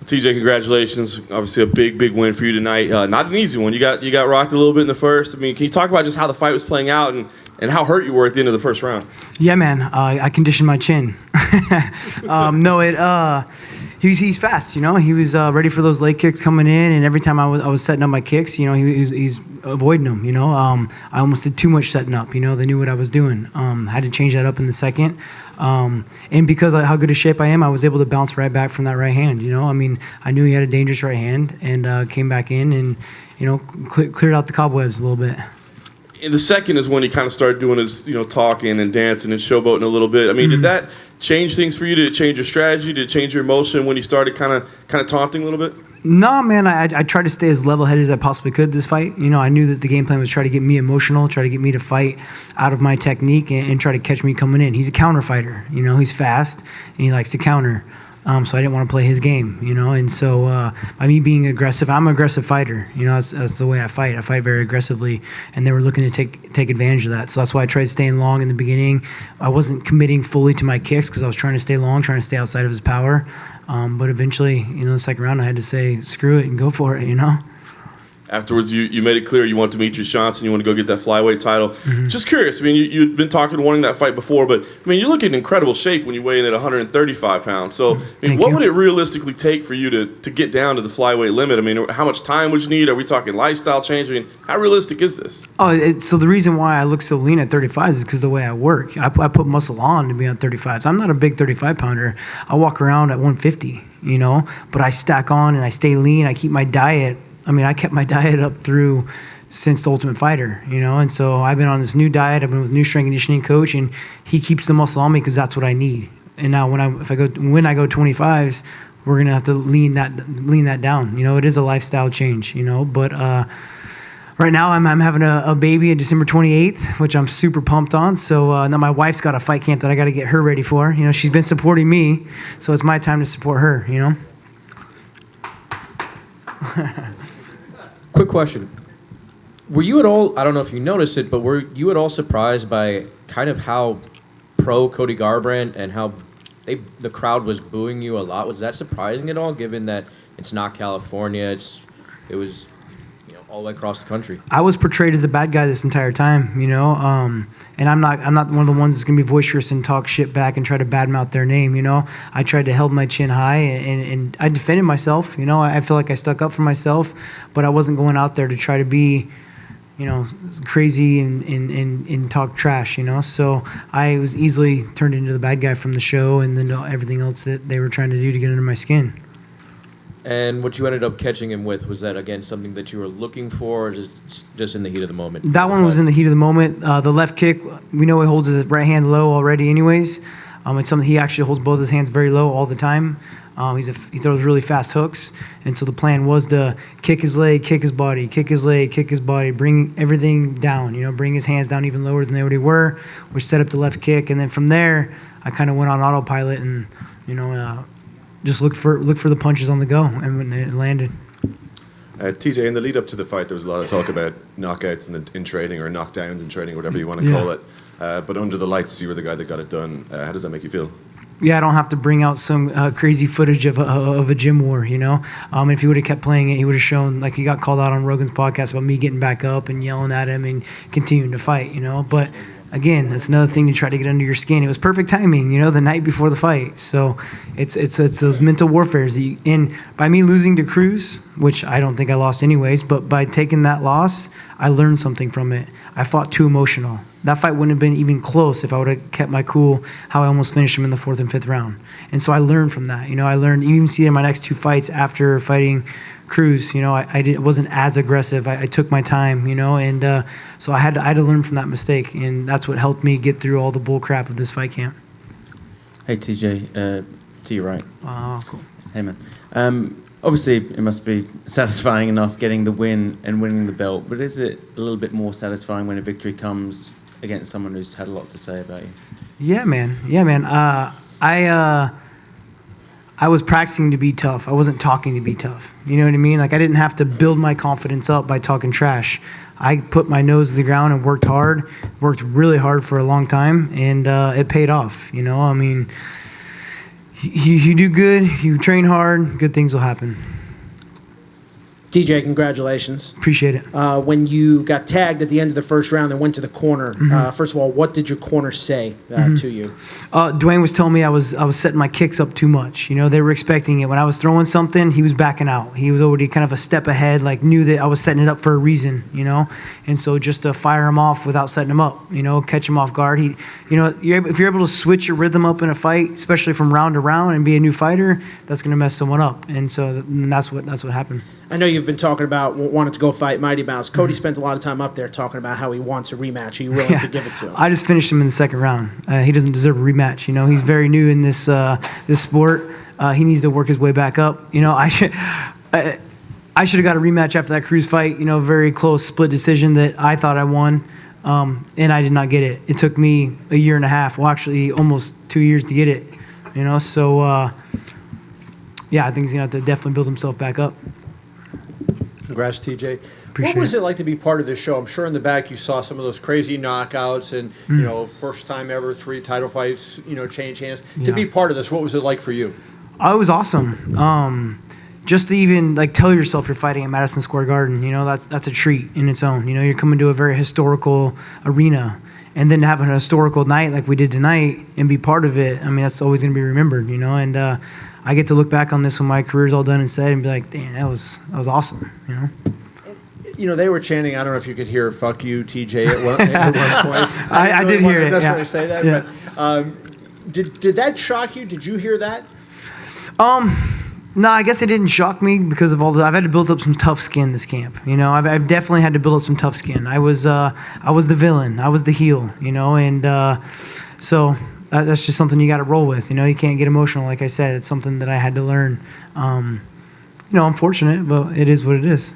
TJ, congratulations! Obviously, a big win for you tonight. Not an easy one. You got rocked a little bit in the first. I mean, can you talk about just how the fight was playing out and how hurt you were at the end of the first round? Yeah, man. I conditioned my chin. He's fast. He was ready for those leg kicks coming in, and every time I was setting up my kicks, he's avoiding them. I almost did too much setting up. They knew what I was doing. Had to change that up in the second. And because of how good a shape I am, I was able to bounce right back from that right hand. I knew he had a dangerous right hand, and came back in and cleared out the cobwebs a little bit. In the second is when he kind of started doing his talking and dancing and showboating a little bit. I mean, did that change things for you? Did it change your strategy? Did it change your emotion when you started kind of taunting a little bit? No, man. I tried to stay as level-headed as I possibly could this fight. I knew that the game plan was try to get me emotional, try to get me to fight out of my technique, and try to catch me coming in. He's a counter fighter. He's fast, and he likes to counter. So I didn't want to play his game, and so by me being aggressive, I'm an aggressive fighter, that's the way I fight. I fight very aggressively, and they were looking to take advantage of that. So that's why I tried staying long in the beginning. I wasn't committing fully to my kicks because I was trying to stay long, trying to stay outside of his power. But eventually, the second round, I had to say, screw it and go for it, Afterwards, you made it clear you want to meet your shots and you want to go get that flyweight title. Mm-hmm. Just curious. I mean, you'd been talking wanting that fight before, but I mean, you look in incredible shape when you weigh in at 135 pounds. So, what would it realistically take for you to get down to the flyweight limit? I mean, how much time would you need? Are we talking lifestyle change? I mean, how realistic is this? So the reason why I look so lean at 35 is because the way I work. I put muscle on to be on 35. So I'm not a big 35 pounder. I walk around at 150, but I stack on and I stay lean. I keep my diet. I kept my diet up through since the Ultimate Fighter, and so I've been on this new diet. I've been with a new strength conditioning coach, and he keeps the muscle on me because that's what I need. And now when I go 25s, we're gonna have to lean that down. It is a lifestyle change, but right now I'm having a baby on December 28th, which I'm super pumped on. So now my wife's got a fight camp that I got to get her ready for. She's been supporting me, so it's my time to support her. Quick question. Were you at all, I don't know if you noticed it, but were you at all surprised by kind of how pro Cody Garbrandt and how the crowd was booing you a lot? Was that surprising at all, given that it's not California, it was all the way across the country? I was portrayed as a bad guy this entire time, and I'm not one of the ones that's going to be boisterous and talk shit back and try to badmouth their name, I tried to hold my chin high and I defended myself, I feel like I stuck up for myself, but I wasn't going out there to try to be, crazy and talk trash, so I was easily turned into the bad guy from the show and then everything else that they were trying to do to get under my skin. And what you ended up catching him with, was that, again, something that you were looking for, or just in the heat of the moment? That one was in the heat of the moment. The left kick, we know he holds his right hand low already anyways. It's something he actually holds both his hands very low all the time. He throws really fast hooks. And so the plan was to kick his leg, kick his body, kick his leg, kick his body, bring everything down, bring his hands down even lower than they already were, which set up the left kick. And then from there, I kind of went on autopilot and, just look for the punches on the go, and when it landed. TJ, in the lead up to the fight, there was a lot of talk about knockouts in training, or knockdowns in training, whatever you want to call it. But under the lights, you were the guy that got it done. How does that make you feel? Yeah, I don't have to bring out some crazy footage of a gym war, If he would have kept playing it, he would have shown, like he got called out on Rogan's podcast about me getting back up and yelling at him and continuing to fight, But again, that's another thing to try to get under your skin. It was perfect timing, the night before the fight. So it's those mental warfares. And by me losing to Cruz, which I don't think I lost anyways, but by taking that loss, I learned something from it. I fought too emotional. That fight wouldn't have been even close if I would have kept my cool, how I almost finished him in the 4th and 5th round. And so I learned from that. I learned, you even see in my next 2 fights after fighting Cruz, I wasn't as aggressive. I took my time, and so I had to learn from that mistake, and that's what helped me get through all the bull crap of this fight camp. Hey TJ, to your right. Oh, cool. Hey man. Obviously, it must be satisfying enough getting the win and winning the belt, but is it a little bit more satisfying when a victory comes against someone who's had a lot to say about you? Yeah, man. I was practicing to be tough. I wasn't talking to be tough. You know what I mean? Like, I didn't have to build my confidence up by talking trash. I put my nose to the ground and worked really hard for a long time, and it paid off. You do good, you train hard, good things will happen. TJ, congratulations. Appreciate it. When you got tagged at the end of the first round and went to the corner, first of all, what did your corner say to you? Dwayne was telling me I was setting my kicks up too much. You know, they were expecting it. When I was throwing something, he was backing out. He was already kind of a step ahead, like knew that I was setting it up for a reason, you know? And so just to fire him off without setting him up, you know, catch him off guard. If you're able to switch your rhythm up in a fight, especially from round to round and be a new fighter, that's going to mess someone up. And so that's what happened. I know you've been talking about wanting to go fight Mighty Mouse. Cody spent a lot of time up there talking about how he wants a rematch. Are you willing to give it to him? I just finished him in the second round. He doesn't deserve a rematch. You know, he's very new in this sport. He needs to work his way back up. You know, I should have got a rematch after that Cruz fight. You know, very close split decision that I thought I won, and I did not get it. It took me a year and a half. Well, actually, almost 2 years to get it. You know, so yeah, I think he's gonna have to definitely build himself back up. Congrats, TJ. Appreciate What was it. it like to be part of this show? I'm sure in the back you saw some of those crazy knockouts and, you know, first time ever 3 title fights, you know, change hands. To be part of this, what was it like for you? It was awesome. Just to even like tell yourself you're fighting at Madison Square Garden, you know, that's a treat in its own. You know, you're coming to a very historical arena, and then to have an historical night like we did tonight and be part of it. I mean, that's always going to be remembered, you know. And I get to look back on this when my career's all done and said and be like, damn, that was awesome, you know. You know, they were chanting, I don't know if you could hear "fuck you, TJ" at one point. I did hear it. That's Yeah. what I say that. Yeah. But did that shock you? Did you hear that? No, I guess it didn't shock me because of I've had to build up some tough skin this camp. You know, I've definitely had to build up some tough skin. I was the villain. I was the heel. You know, and so that's just something you got to roll with. You know, you can't get emotional. Like I said, it's something that I had to learn. You know, I'm fortunate, but it is what it is.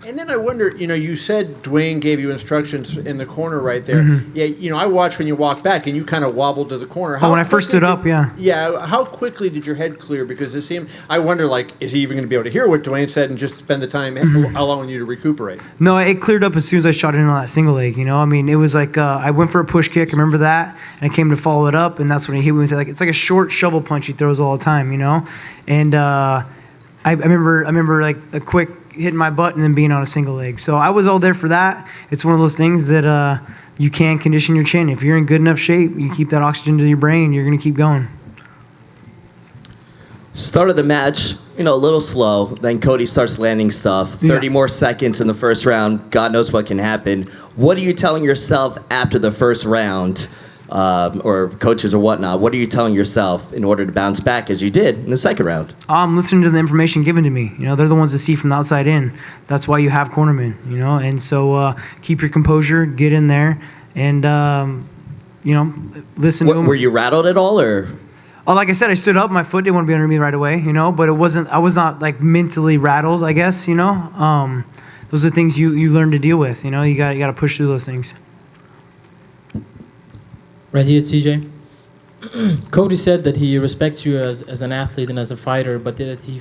And then I wonder, you know, you said Dwayne gave you instructions in the corner right there. Yeah, you know, I watched when you walked back and you kind of wobbled to the corner. When I first stood up, yeah. Yeah, how quickly did your head clear? Because it seemed, I wonder, like, is he even going to be able to hear what Dwayne said and just spend the time allowing you to recuperate? No, it cleared up as soon as I shot in on that single leg. You know, I mean, it was like I went for a push kick. Remember that? And I came to follow it up, and that's when he hit me with it's like a short shovel punch he throws all the time. You know, and I remember like a quick hitting my butt and then being on a single leg. So I was all there for that. It's one of those things that you can condition your chin. If you're in good enough shape, you keep that oxygen to your brain, you're going to keep going. Start of the match, you know, a little slow. Then Cody starts landing stuff. 30 more seconds in the first round. God knows what can happen. What are you telling yourself after the first round? Or coaches or whatnot, what are you telling yourself in order to bounce back as you did in the second round? I'm listening to the information given to me. You know, they're the ones that see from the outside in. That's why you have cornermen, you know. And so keep your composure, get in there, and, you know, listen to them. Were you rattled at all, or? Oh, like I said, I stood up. My foot didn't want to be under me right away, you know. But I was not, like, mentally rattled, I guess, you know. Those are the things you learn to deal with, you know. You got to push through those things. Right here, TJ. Cody said that he respects you as an athlete and as a fighter, but that he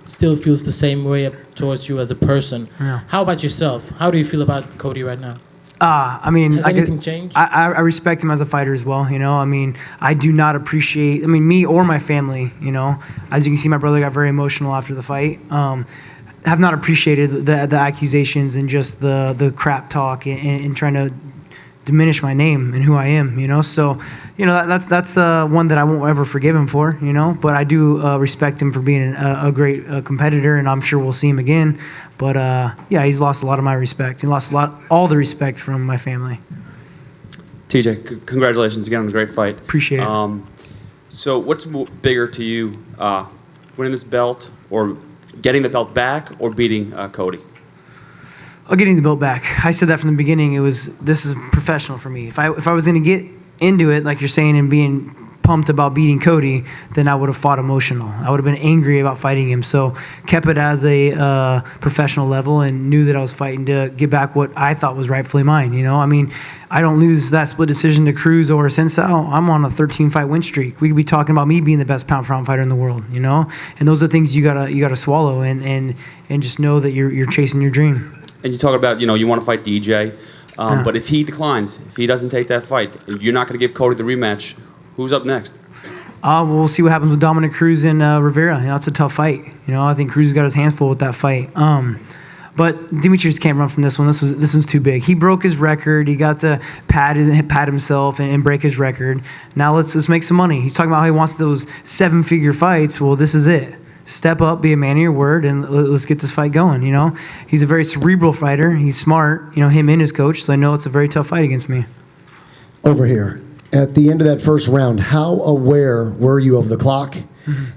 still feels the same way towards you as a person. Yeah. How about yourself? How do you feel about Cody right now? I mean, Has anything changed? I respect him as a fighter as well. You know, I mean, I do not appreciate. I mean, me or my family. You know, as you can see, my brother got very emotional after the fight. Have not appreciated the accusations and just the crap talk and trying to diminish my name and who I am, you know. So, you know, that's one that I won't ever forgive him for, you know. But I do respect him for being a great competitor, and I'm sure we'll see him again. But yeah, he's lost a lot of my respect. He lost all the respect from my family. TJ, congratulations again on the great fight. Appreciate it. So, what's bigger to you, winning this belt, or getting the belt back, or beating Cody? Getting the belt back. I said that from the beginning. This is professional for me. If I was going to get into it, like you're saying, and being pumped about beating Cody, then I would have fought emotional. I would have been angry about fighting him. So kept it as a professional level and knew that I was fighting to get back what I thought was rightfully mine. You know, I mean, I don't lose that split decision to Cruz or Sensao. I'm on a 13-fight win streak. We could be talking about me being the best pound-for-pound fighter in the world. You know, and those are things you gotta swallow and just know that you're chasing your dream. And you talk about, you know, you want to fight DJ, but if he declines, if he doesn't take that fight, you're not going to give Cody the rematch, who's up next? We'll see what happens with Dominic Cruz and Rivera. You know, it's a tough fight. You know, I think Cruz got his hands full with that fight. But Demetrius can't run from this one. This one's too big. He broke his record. He got to pat himself and break his record. Now let's make some money. He's talking about how he wants those 7-figure fights. Well, this is it. Step up, be a man of your word, and let's get this fight going. You know, he's a very cerebral fighter. He's smart. You know, him and his coach. So I know it's a very tough fight against me. Over here. At the end of that first round, how aware were you of the clock,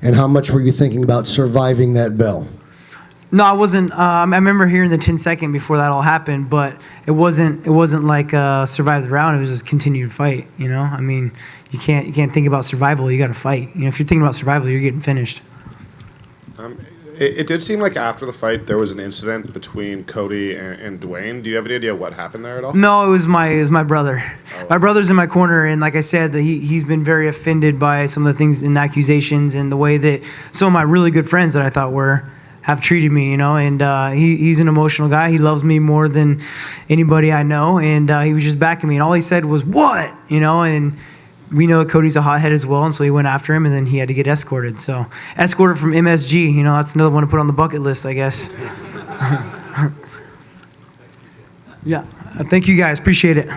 and how much were you thinking about surviving that bell? No, I wasn't. I remember hearing the 10-second before that all happened, but it wasn't like survive the round. It was just continued fight. You know, I mean, you can't think about survival. You got to fight. You know, if you're thinking about survival, you're getting finished. It did seem like after the fight there was an incident between Cody and Dwayne. Do you have any idea what happened there at all? No, it was my brother. Oh. My brother's in my corner, and like I said, he's been very offended by some of the things and accusations and the way that some of my really good friends that I thought have treated me, you know. And he's an emotional guy. He loves me more than anybody I know, and he was just backing me. And all he said was, "What?" You know, and we know Cody's a hothead as well, and so he went after him, and then he had to get escorted. So, escorted from MSG, you know, that's another one to put on the bucket list, I guess. Yeah. Thank you guys. Appreciate it.